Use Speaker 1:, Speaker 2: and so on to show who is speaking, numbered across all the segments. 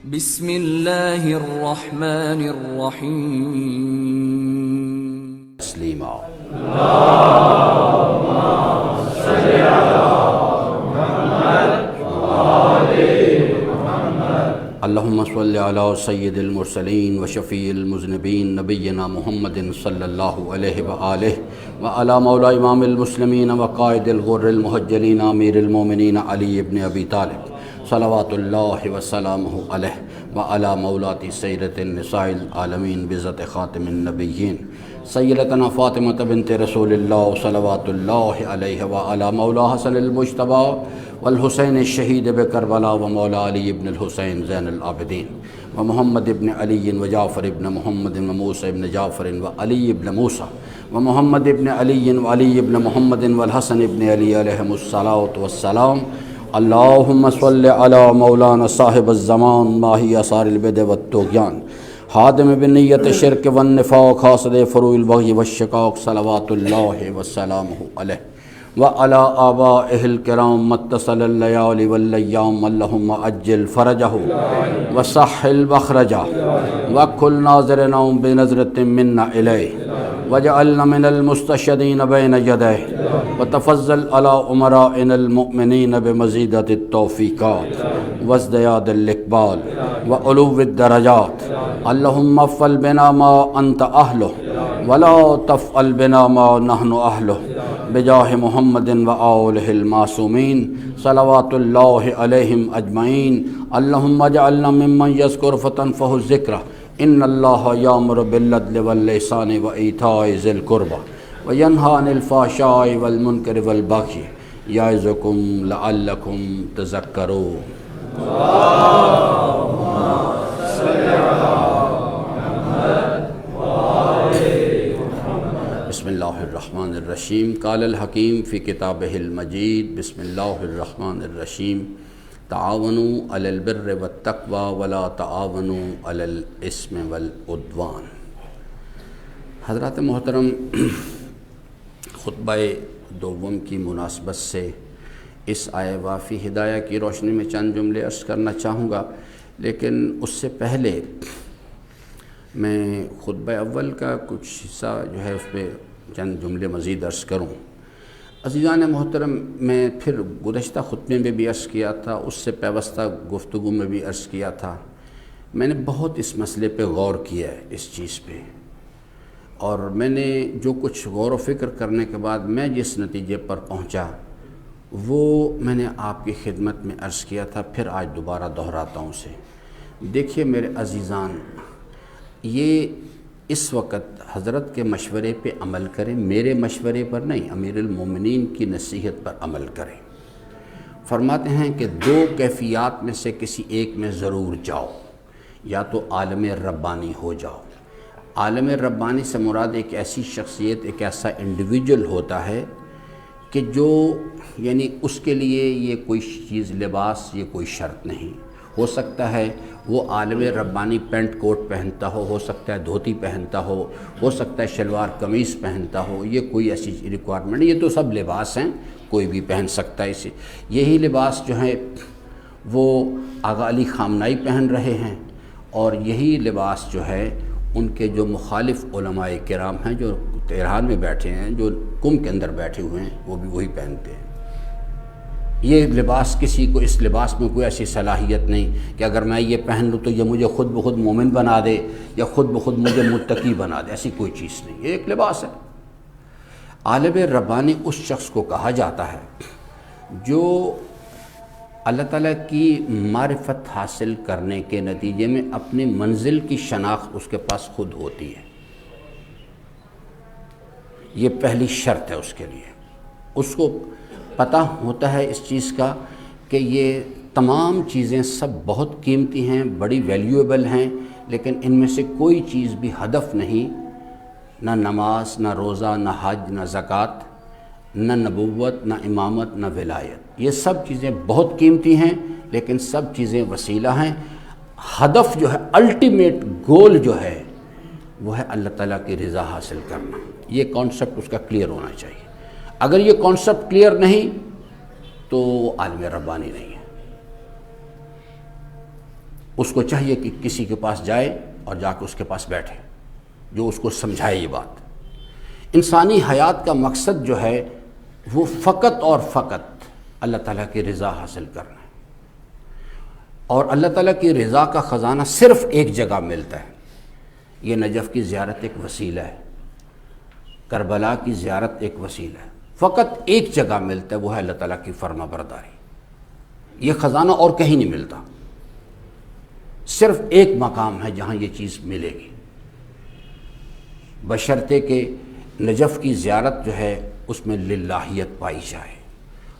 Speaker 1: بسم اللہ الرحمن الرحیم
Speaker 2: تسلیما اللہم صلی علی سید المرسلین وشفیع المذنبین نبینا محمد صلی اللہ علیہ وآلہ وعلی مولا امام المسلمین وقائد الغر المحجلین امیر المومنین علی ابن ابی طالب صلوات اللہ وسلامہ علیہ وعلی مولاتی سیدۃ النساء العالمین بعزت خاتم النبیین سیدتنا فاطمہ بنت رسول اللہ صلوات اللہ علیہ وعلی مولا حسن المجتبی والحسین الشہید بکربلا ومولا علی ابن الحسین زین العابدین ومحمد ابن علی وجعفر ابن محمد وموسى ابن جعفر وعلی ابن موسیٰ ومحمد ابن علی وعلی ابن محمد والحسن ابن علی علیہم الصلاۃ والسلام اللہم صل علی مولانا صاحب الزمان ماہی اثار البدع والطغیان حادم بنیت شرک والنفاق حاسد فروع البغی والشقاق صلوات اللہ وسلامہ علیہ وعلی آبائہ الکرام متصل اللیال واللیام اللہم عجل فرجہ وسحل مخرجہ وکل ناظرنا بنظرۃ منا الیہ وجعلنا من المستشہدین بین یدیہ وتفضل علی امرائنا المؤمنین بمزیدۃ التوفیقات وازدیاد الاقبال وعلو الدرجات اللہم افعل بنا ما انت اہلہ ولا تفعل بنا ما نحن اہلہ بجاہ محمد وآلہ المعصومین صلوات اللہ علیہم اجمعین اللہم اجعلنا ممن یذکر فتنفع الذکر ان اللہ یامر بالعدل والاحسان وایتاء ذی القربى وینہی عن الفحشاء والمنکر والبغی یعظکم لعلکم تذکرون بسم اللہ الرحمن الرحیم قال الحکیم فی کتابہ المجید بسم اللہ الرحمن الرحیم تعاونوا علی البر والتقوی ولا تعاونوا علی الاثم والعدوان۔ حضرات محترم، خطبہ دوم کی مناسبت سے اس آیہ وافی ہدایہ کی روشنی میں چند جملے عرض کرنا چاہوں گا، لیکن اس سے پہلے میں خطبہ اول کا کچھ حصہ جو ہے اس پہ چند جملے مزید عرض کروں۔ عزیزان محترم، میں پھر گزشتہ خطبے میں بھی عرض کیا تھا، اس سے پیوستہ گفتگو میں بھی عرض کیا تھا، میں نے بہت اس مسئلے پہ غور کیا ہے، اس چیز پہ، اور میں نے جو کچھ غور و فکر کرنے کے بعد میں جس نتیجے پر پہنچا وہ میں نے آپ کی خدمت میں عرض کیا تھا، پھر آج دوبارہ دہراتا ہوں اسے۔ دیکھیے میرے عزیزان، یہ اس وقت حضرت کے مشورے پہ عمل کریں، میرے مشورے پر نہیں، امیر المومنین کی نصیحت پر عمل کریں۔ فرماتے ہیں کہ دو کیفیات میں سے کسی ایک میں ضرور جاؤ، یا تو عالم ربانی ہو جاؤ۔ عالم ربانی سے مراد ایک ایسی شخصیت، ایک ایسا انڈیویجول ہوتا ہے کہ جو یعنی اس کے لیے یہ کوئی چیز، لباس، یہ کوئی شرط نہیں۔ ہو سکتا ہے وہ عالم ربانی پینٹ کوٹ پہنتا ہو سکتا ہے دھوتی پہنتا ہو سکتا ہے شلوار قمیص پہنتا ہو، یہ کوئی ایسی ریکوائرمنٹ نہیں، یہ تو سب لباس ہیں، کوئی بھی پہن سکتا ہے اسے۔ یہی لباس جو ہے وہ آغا علی خامنائی پہن رہے ہیں، اور یہی لباس جو ہے ان کے جو مخالف علماء کرام ہیں جو تہران میں بیٹھے ہیں، جو قم کے اندر بیٹھے ہوئے ہیں، وہ بھی وہی پہنتے ہیں۔ یہ لباس، کسی کو اس لباس میں کوئی ایسی صلاحیت نہیں کہ اگر میں یہ پہن لوں تو یہ مجھے خود بخود مومن بنا دے یا خود بخود مجھے متقی بنا دے، ایسی کوئی چیز نہیں، یہ ایک لباس ہے۔ عالم ربانی اس شخص کو کہا جاتا ہے جو اللہ تعالیٰ کی معرفت حاصل کرنے کے نتیجے میں اپنی منزل کی شناخت اس کے پاس خود ہوتی ہے۔ یہ پہلی شرط ہے اس کے لیے، اس کو پتہ ہوتا ہے اس چیز کا کہ یہ تمام چیزیں سب بہت قیمتی ہیں، بڑی ویلیویبل ہیں، لیکن ان میں سے کوئی چیز بھی ہدف نہیں، نہ نماز، نہ روزہ، نہ حج، نہ زکوٰۃ، نہ نبوت، نہ امامت، نہ ولایت۔ یہ سب چیزیں بہت قیمتی ہیں، لیکن سب چیزیں وسیلہ ہیں۔ ہدف جو ہے، الٹیمیٹ گول جو ہے، وہ ہے اللہ تعالیٰ کی رضا حاصل کرنا۔ یہ کانسیپٹ اس کا کلیئر ہونا چاہیے۔ اگر یہ کانسیپٹ کلیئر نہیں تو عالم ربانی نہیں ہے۔ اس کو چاہیے کہ کسی کے پاس جائے اور جا کے اس کے پاس بیٹھے، جو اس کو سمجھائے یہ بات۔ انسانی حیات کا مقصد جو ہے وہ فقط اور فقط اللہ تعالیٰ کی رضا حاصل کرنا ہے، اور اللہ تعالیٰ کی رضا کا خزانہ صرف ایک جگہ ملتا ہے۔ یہ نجف کی زیارت ایک وسیلہ ہے، کربلا کی زیارت ایک وسیلہ ہے، فقط ایک جگہ ملتا ہے، وہ ہے اللہ تعالیٰ کی فرما برداری۔ یہ خزانہ اور کہیں نہیں ملتا، صرف ایک مقام ہے جہاں یہ چیز ملے گی، بشرطے کہ نجف کی زیارت جو ہے اس میں للہیت پائی جائے۔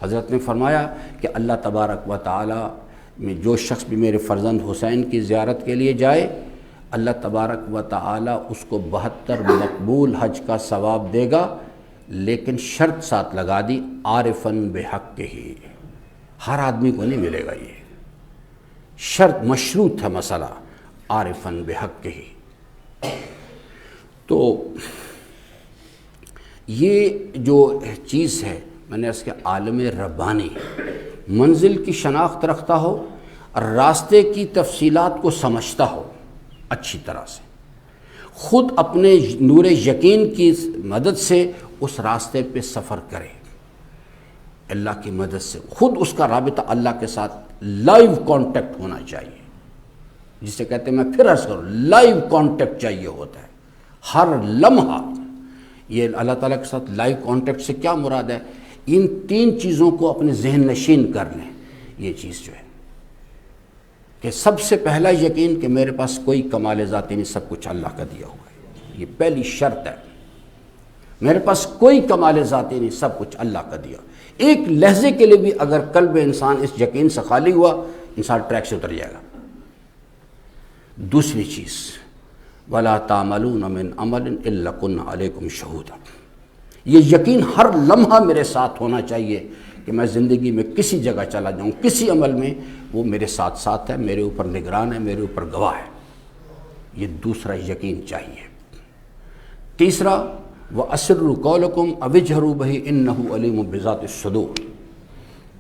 Speaker 2: حضرت نے فرمایا کہ اللہ تبارک و تعالی میں جو شخص بھی میرے فرزند حسین کی زیارت کے لیے جائے، اللہ تبارک و تعالی اس کو 72 مقبول حج کا ثواب دے گا، لیکن شرط ساتھ لگا دی، عارفاً بحق ہی، ہر آدمی کو نہیں ملے گا، یہ شرط مشروط ہے مسئلہ، عارفاً بحق ہی۔ تو یہ جو چیز ہے، میں نے اس کے عالم ربانی منزل کی شناخت رکھتا ہو، راستے کی تفصیلات کو سمجھتا ہو اچھی طرح سے، خود اپنے نور یقین کی مدد سے اس راستے پہ سفر کرے، اللہ کی مدد سے خود اس کا رابطہ اللہ کے ساتھ لائیو کانٹیکٹ ہونا چاہیے، جسے کہتے ہیں، میں پھر عرض کروں، لائیو کانٹیکٹ چاہیے ہوتا ہے ہر لمحہ۔ یہ اللہ تعالیٰ کے ساتھ لائیو کانٹیکٹ سے کیا مراد ہے؟ ان 3 چیزوں کو اپنے ذہن نشین کر لیں۔ یہ چیز جو ہے کہ سب سے پہلا یقین کہ میرے پاس کوئی کمال ذاتی نہیں، سب کچھ اللہ کا دیا ہوا ہے، یہ پہلی شرط ہے۔ میرے پاس کوئی کمال ذاتی نہیں، سب کچھ اللہ کا دیا۔ ایک لحظے کے لیے بھی اگر قلب انسان اس یقین سے خالی ہوا، انسان ٹریک سے اتر جائے گا۔ دوسری چیز، وَلَا تَعْمَلُونَ مِنْ عَمَلٍ إِلَّا كُنَّا عَلَيْكُمْ شُهُودًا، یہ یقین ہر لمحہ میرے ساتھ ہونا چاہیے کہ میں زندگی میں کسی جگہ چلا جاؤں، کسی عمل میں، وہ میرے ساتھ ساتھ ہے، میرے اوپر نگران ہے، میرے اوپر گواہ ہے۔ یہ دوسرا یقین چاہیے۔ تیسرا، وَأَسِرُّوا قَوْلَكُمْ أَوِ اجْهَرُوا بِهِ إِنَّهُ عَلِيمٌ بِذَاتِ الصُّدُورِ،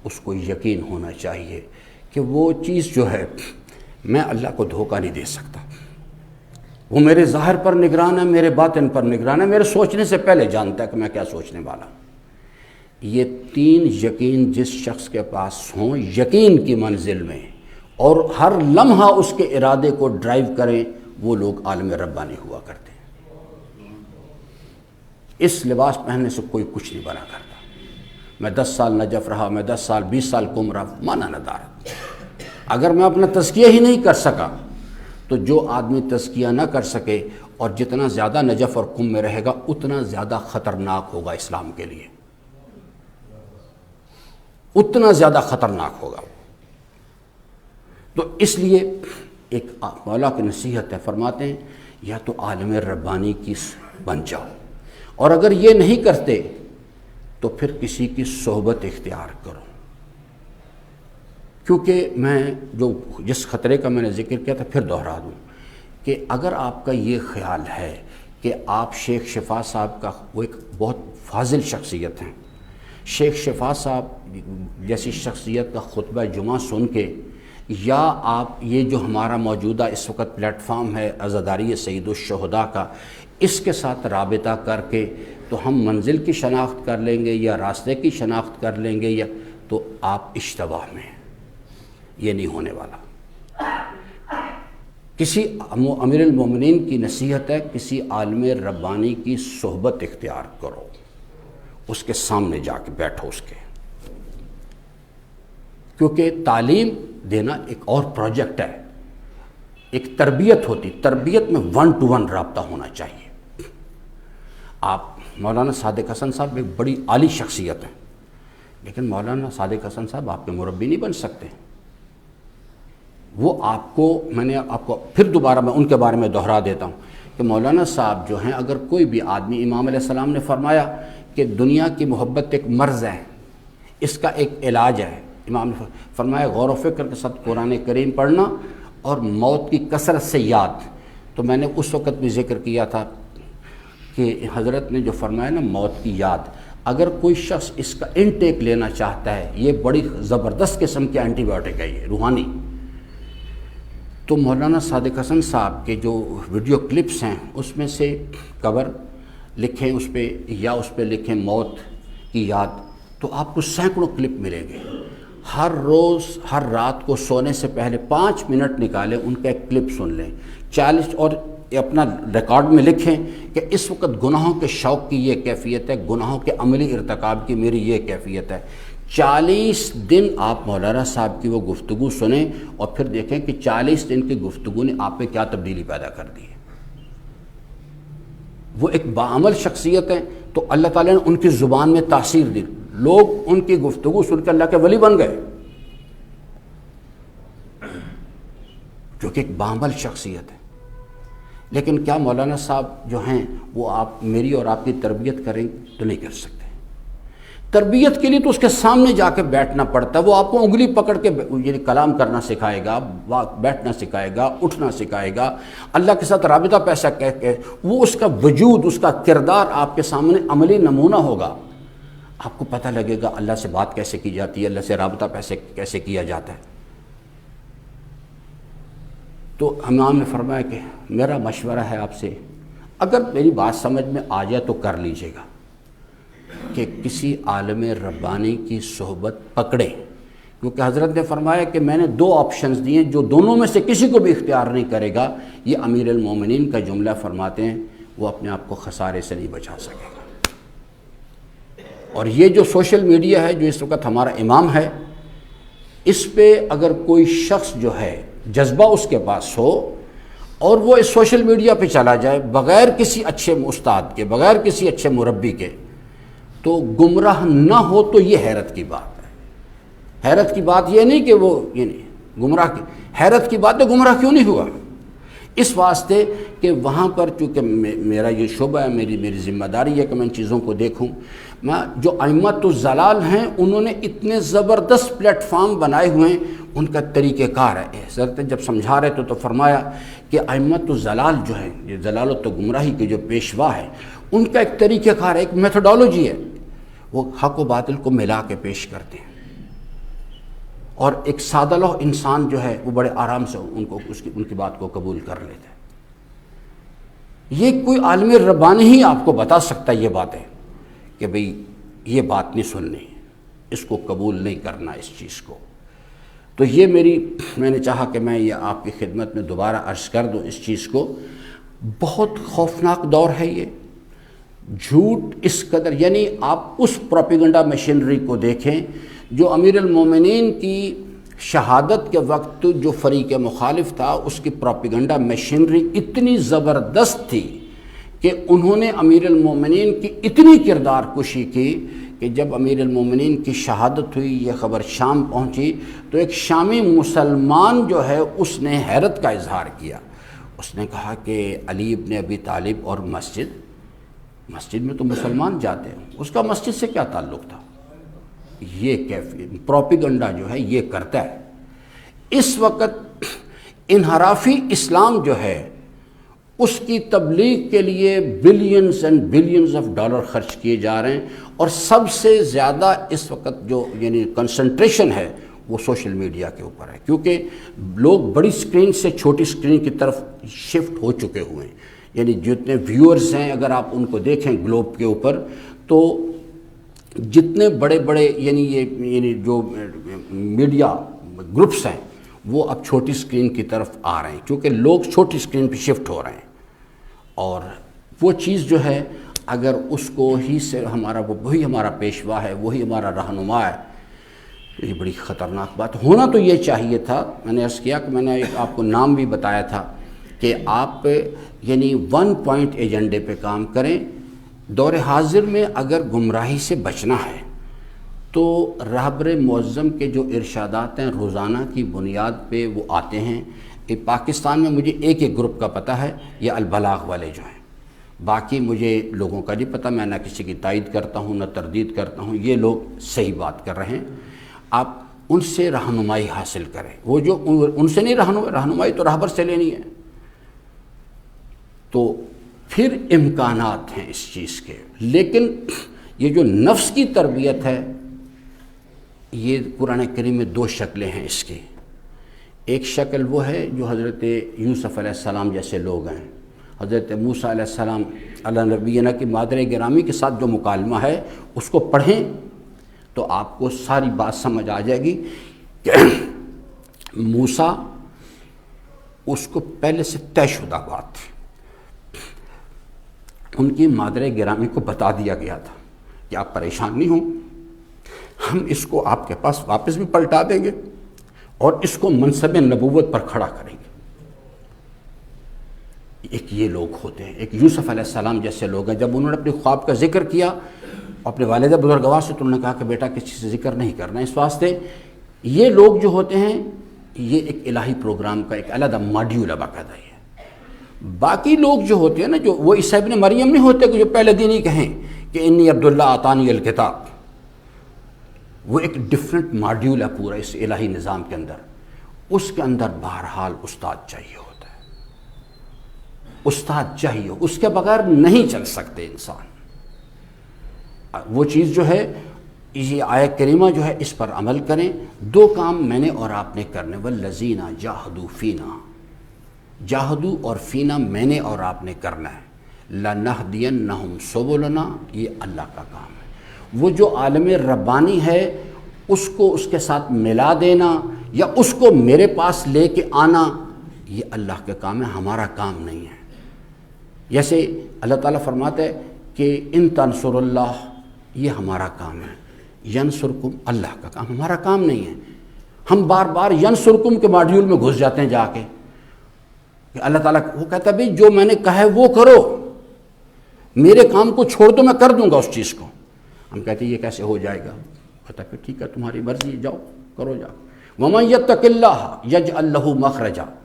Speaker 2: اس کو یقین ہونا چاہیے کہ وہ چیز جو ہے میں اللہ کو دھوکہ نہیں دے سکتا، وہ میرے ظاہر پر نگران ہے، میرے باطن پر نگران ہے، میرے سوچنے سے پہلے جانتا ہے کہ میں کیا سوچنے والا ہوں۔ یہ 3 یقین جس شخص کے پاس ہوں یقین کی منزل میں، اور ہر لمحہ اس کے ارادے کو ڈرائیو کریں، وہ لوگ عالم ربانی ہوا کرتے ہیں۔ اس لباس پہننے سے کوئی کچھ نہیں بنا کرتا۔ میں 10 سال نجف رہا، میں 10 سال 20 سال کم رہا، مانا ندارت۔ اگر میں اپنا تزکیہ ہی نہیں کر سکا تو جو آدمی تزکیہ نہ کر سکے اور جتنا زیادہ نجف اور کم میں رہے گا اتنا زیادہ خطرناک ہوگا اسلام کے لیے، اتنا زیادہ خطرناک ہوگا۔ تو اس لیے ایک مولا کی نصیحت ہے، فرماتے ہیں یا تو عالم ربانی کی بن جاؤ، اور اگر یہ نہیں کرتے تو پھر کسی کی صحبت اختیار کرو، کیونکہ میں جس خطرے کا میں نے ذکر کیا تھا پھر دہرا دوں کہ اگر آپ کا یہ خیال ہے کہ آپ شیخ شفا صاحب کا، وہ ایک بہت فاضل شخصیت ہیں، شیخ شفا صاحب جیسی شخصیت کا خطبہ جمعہ سن کے، یا آپ یہ جو ہمارا موجودہ اس وقت پلیٹ فارم ہے عزاداری سید الشہداء کا، اس کے ساتھ رابطہ کر کے تو ہم منزل کی شناخت کر لیں گے یا راستے کی شناخت کر لیں گے، یا تو آپ اشتباہ میں ہیں، یہ نہیں ہونے والا۔ کسی امیر المومنین کی نصیحت ہے، کسی عالم ربانی کی صحبت اختیار کرو، اس کے سامنے جا کے بیٹھو اس کے، کیونکہ تعلیم دینا ایک اور پروجیکٹ ہے، ایک تربیت ہوتی، تربیت میں 1 to 1 رابطہ ہونا چاہیے۔ آپ مولانا صادق حسن صاحب ایک بڑی عالی شخصیت ہیں، لیکن مولانا صادق حسن صاحب آپ کے مربی نہیں بن سکتے۔ وہ آپ کو، میں نے آپ کو پھر دوبارہ میں ان کے بارے میں دہرا دیتا ہوں کہ مولانا صاحب جو ہیں، اگر کوئی بھی آدمی، امام علیہ السلام نے فرمایا کہ دنیا کی محبت ایک مرض ہے، اس کا ایک علاج ہے، امام نے فرمایا غور و فکر کے ساتھ قرآن کریم پڑھنا اور موت کی کثرت سے یاد۔ تو میں نے اس وقت بھی ذکر کیا تھا کہ حضرت نے جو فرمایا نا موت کی یاد، اگر کوئی شخص اس کا انٹیک لینا چاہتا ہے، یہ بڑی زبردست قسم کی اینٹی بائیوٹک ہے، یہ روحانی، تو مولانا صادق حسن صاحب کے جو ویڈیو کلپس ہیں اس میں سے کور لکھیں اس پہ یا اس پہ لکھیں موت کی یاد، تو آپ کو سینکڑوں کلپ ملیں گے۔ ہر روز ہر رات کو سونے سے پہلے 5 منٹ نکالیں، ان کا ایک کلپ سن لیں 40، اور اپنا ریکارڈ میں لکھیں کہ اس وقت گناہوں کے شوق کی یہ کیفیت ہے، گناہوں کے عملی ارتکاب کی میری یہ کیفیت ہے۔ 40 دن آپ مولانا صاحب کی وہ گفتگو سنیں اور پھر دیکھیں کہ 40 دن کی گفتگو نے آپ میں کیا تبدیلی پیدا کر دی ہے۔ وہ ایک باعمل شخصیت ہے، تو اللہ تعالیٰ نے ان کی زبان میں تاثیر دی، لوگ ان کی گفتگو سن کے اللہ کے ولی بن گئے، جو کہ ایک باعمل شخصیت ہے۔ لیکن کیا مولانا صاحب جو ہیں وہ آپ میری اور آپ کی تربیت کریں تو نہیں کر سکتے۔ تربیت کے لیے تو اس کے سامنے جا کے بیٹھنا پڑتا ہے، وہ آپ کو انگلی پکڑ کے یعنی کلام کرنا سکھائے گا، بیٹھنا سکھائے گا، اٹھنا سکھائے گا، اللہ کے ساتھ رابطہ پیسہ کہہ کے وہ اس کا وجود، اس کا کردار آپ کے سامنے عملی نمونہ ہوگا، آپ کو پتہ لگے گا اللہ سے بات کیسے کی جاتی ہے، اللہ سے رابطہ کیسے کیا جاتا ہے۔ تو امام نے فرمایا کہ میرا مشورہ ہے آپ سے، اگر میری بات سمجھ میں آ جائے تو کر لیجئے گا کہ کسی عالم ربانی کی صحبت پکڑے، کیونکہ حضرت نے فرمایا کہ میں نے 2 آپشنز دیے، جو دونوں میں سے کسی کو بھی اختیار نہیں کرے گا، یہ امیر المومنین کا جملہ فرماتے ہیں، وہ اپنے آپ کو خسارے سے نہیں بچا سکے گا۔ اور یہ جو سوشل میڈیا ہے جو اس وقت ہمارا امام ہے، اس پہ اگر کوئی شخص جو ہے جذبہ اس کے پاس ہو اور وہ اس سوشل میڈیا پہ چلا جائے بغیر کسی اچھے استاد کے، بغیر کسی اچھے مربی کے، تو گمراہ نہ ہو تو یہ حیرت کی بات ہے۔ حیرت کی بات یہ نہیں کہ وہ گمراہ کی، حیرت کی بات ہے گمراہ کیوں نہیں ہوا، اس واسطے کہ وہاں پر چونکہ میرا یہ شعبہ ہے، میری ذمہ داری ہے کہ میں ان چیزوں کو دیکھوں۔ جو ائمۃ الضلال ہیں انہوں نے اتنے زبردست پلیٹ فارم بنائے ہوئے ہیں، ان کا طریقہ کار ہے۔ حضرت جب سمجھا رہے تو فرمایا کہ ائمۃ الضلال جو ہیں، یہ ضلالت و گمراہی کے جو پیشوا ہیں، ان کا ایک طریقہ کار ہے، ایک میتھڈالوجی ہے، وہ حق و باطل کو ملا کے پیش کرتے ہیں، اور ایک سادہ لوح انسان جو ہے وہ بڑے آرام سے ان کی بات کو قبول کر لیتا ہے۔ یہ کوئی عالم ربانی ہی آپ کو بتا سکتا ہے یہ باتیں کہ بھئی یہ بات نہیں سننی، اس کو قبول نہیں کرنا، اس چیز کو۔ تو یہ میں نے چاہا کہ میں یہ آپ کی خدمت میں دوبارہ عرض کر دوں اس چیز کو۔ بہت خوفناک دور ہے یہ، جھوٹ اس قدر، یعنی آپ اس پروپیگنڈا مشینری کو دیکھیں جو امیر المومنین کی شہادت کے وقت جو فریق مخالف تھا، اس کی پروپیگنڈا مشینری اتنی زبردست تھی کہ انہوں نے امیر المومنین کی اتنی کردار کشی کی کہ جب امیر المومنین کی شہادت ہوئی، یہ خبر شام پہنچی، تو ایک شامی مسلمان جو ہے اس نے حیرت کا اظہار کیا، اس نے کہا کہ علی ابن ابی طالب اور مسجد میں تو مسلمان جاتے ہیں، اس کا مسجد سے کیا تعلق تھا؟ یہ کیفیت پروپیگنڈا جو ہے یہ کرتا ہے۔ اس وقت انحرافی اسلام جو ہے اس کی تبلیغ کے لیے billions and billions of dollar خرچ کیے جا رہے ہیں، اور سب سے زیادہ اس وقت جو کنسنٹریشن ہے وہ سوشل میڈیا کے اوپر ہے، کیونکہ لوگ بڑی سکرین سے چھوٹی سکرین کی طرف شفٹ ہو چکے ہوئے ہیں۔ یعنی جتنے ویورز ہیں اگر آپ ان کو دیکھیں گلوب کے اوپر، تو جتنے بڑے یعنی جو میڈیا گروپس ہیں وہ اب چھوٹی سکرین کی طرف آ رہے ہیں، کیونکہ لوگ چھوٹی سکرین پہ شفٹ ہو رہے ہیں، اور وہ چیز جو ہے اگر اس کو ہی سے وہی ہمارا پیشوا ہے، وہی ہمارا رہنما ہے، تو یہ بڑی خطرناک بات۔ ہونا تو یہ چاہیے تھا، میں نے عرض کیا کہ میں نے آپ کو نام بھی بتایا تھا کہ آپ یعنی 1 پوائنٹ ایجنڈے پہ کام کریں۔ دور حاضر میں اگر گمراہی سے بچنا ہے تو رہبر معظم کے جو ارشادات ہیں روزانہ کی بنیاد پہ وہ آتے ہیں۔ پاکستان میں مجھے ایک گروپ کا پتہ ہے، یہ البلاغ والے جو ہیں، باقی مجھے لوگوں کا نہیں پتہ، میں نہ کسی کی تائید کرتا ہوں نہ تردید کرتا ہوں، یہ لوگ صحیح بات کر رہے ہیں، آپ ان سے رہنمائی حاصل کریں۔ وہ جو ان سے نہیں رہنمائی تو رہبر سے لینی ہے۔ تو پھر امکانات ہیں اس چیز کے، لیکن یہ جو نفس کی تربیت ہے، یہ قرآن کریم میں 2 شکلیں ہیں اس کی۔ ایک شکل وہ ہے جو حضرت یوسف علیہ السلام جیسے لوگ ہیں، حضرت موسیٰ علیہ السلام علی نبینا کی مادر گرامی کے ساتھ جو مکالمہ ہے اس کو پڑھیں تو آپ کو ساری بات سمجھ آ جائے گی کہ موسیٰ اس کو پہلے سے طے شدہ بات تھی، ان کی مادر گرامی کو بتا دیا گیا تھا کہ آپ پریشان نہیں ہوں، ہم اس کو آپ کے پاس واپس بھی پلٹا دیں گے اور اس کو منصب نبوت پر کھڑا کریں گے۔ ایک یہ لوگ ہوتے ہیں، ایک یوسف علیہ السلام جیسے لوگ ہیں۔ جب انہوں نے اپنے خواب کا ذکر کیا اپنے والدہ بزرگوار سے تو انہوں نے کہا کہ بیٹا کسی سے ذکر نہیں کرنا، اس واسطے یہ لوگ جو ہوتے ہیں یہ ایک الہی پروگرام کا ایک علیحدہ ماڈیول باقاعدہ ہے۔ باقی لوگ جو ہوتے ہیں نا، جو وہ عیسی ابن مریم نہیں ہوتے کہ جو پہلے دن ہی کہیں کہ انی عبداللہ آتانی الکتاب، وہ ایک ڈیفرنٹ ماڈیول ہے پورا اس الہی نظام کے اندر۔ اس کے اندر بہرحال استاد چاہیے ہوتا ہے، استاد چاہیے، اس کے بغیر نہیں چل سکتے انسان۔ وہ چیز جو ہے یہ آیت کریمہ جو ہے اس پر عمل کریں۔ دو کام میں نے اور آپ نے کرنے، والذین جاہدوا فینا، جاہدو اور فینا میں نے اور آپ نے کرنا ہے، لنہدینہم سبلنا، یہ اللہ کا کام ہے۔ وہ جو عالم ربانی ہے اس کو اس کے ساتھ ملا دینا یا اس کو میرے پاس لے کے آنا یہ اللہ کا کام ہے، ہمارا کام نہیں ہے۔ جیسے اللہ تعالیٰ فرماتا ہے کہ ان تنصر اللہ، یہ ہمارا کام ہے، ینصرکم اللہ کا کام، ہمارا کام نہیں ہے۔ ہم بار بار ینصرکم کے ماڈیول میں گھس جاتے ہیں جا کے کہ اللہ تعالیٰ وہ کہتا ہے بھئی جو میں نے کہا ہے وہ کرو، میرے کام کو چھوڑ دو، میں کر دوں گا اس چیز کو۔ ہم کہتے ہیں یہ کیسے ہو جائے گا؟ کہتا ہے ٹھیک ہے تمہاری مرضی، جاؤ کرو جاؤ۔ وَمَن يَتَّقِ اللَّهَ يَجْعَلْ لَهُ مَخْرَجًا،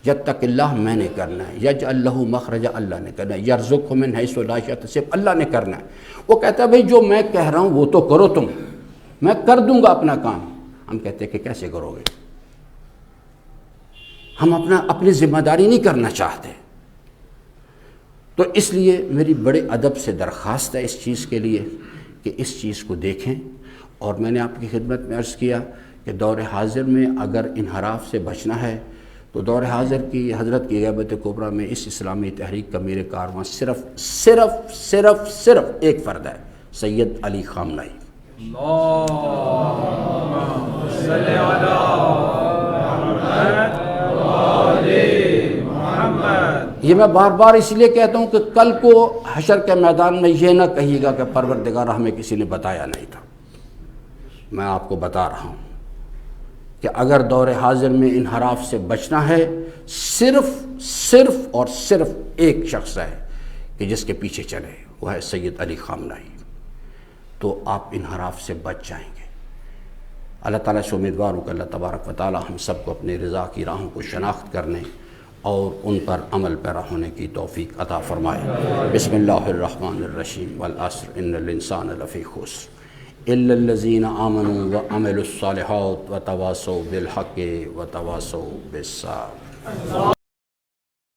Speaker 2: یتق اللہ میں نے کرنا ہے، یجعل لہ مخرجا اللہ نے کرنا ہے، یرزقہ من حیث لا یحتسب اللہ نے کرنا ہے۔ وہ کہتا ہے بھئی جو میں کہہ رہا ہوں وہ تو کرو تم، میں کر دوں گا اپنا کام۔ ہم کہتے ہیں کہ کیسے کرو گے؟ ہم اپنی ذمہ داری نہیں کرنا چاہتے۔ تو اس لیے میری بڑے ادب سے درخواست ہے اس چیز کے لیے کہ اس چیز کو دیکھیں۔ اور میں نے آپ کی خدمت میں عرض کیا کہ دور حاضر میں اگر انحراف سے بچنا ہے تو دور حاضر کی حضرت کی غیبت کبریٰ میں اس اسلامی تحریک کا میرے کارواں صرف ایک فرد ہے، سید علی خامنہئی۔ یہ میں بار بار اس لیے کہتا ہوں کہ کل کو حشر کے میدان میں یہ نہ کہیے گا کہ پروردگار ہمیں کسی نے بتایا نہیں تھا۔ میں آپ کو بتا رہا ہوں کہ اگر دور حاضر میں انحراف سے بچنا ہے صرف اور صرف ایک شخص ہے کہ جس کے پیچھے چلے، وہ ہے سید علی خامنہئی، تو آپ انحراف سے بچ جائیں گے۔ اللہ تعالیٰ سے امیدوار ہوں کہ اللہ تبارک و تعالیٰ ہم سب کو اپنے رضا کی راہوں کو شناخت کرنے اور ان پر عمل پیرا ہونے کی توفیق عطا فرمائے۔ بسم اللہ الرحمن الرحیم، والعصر ان الانسان لفی خسر الا الذین آمنوا وعملوا الصالحات وتواصوا بالحق وتواصوا بالصبر۔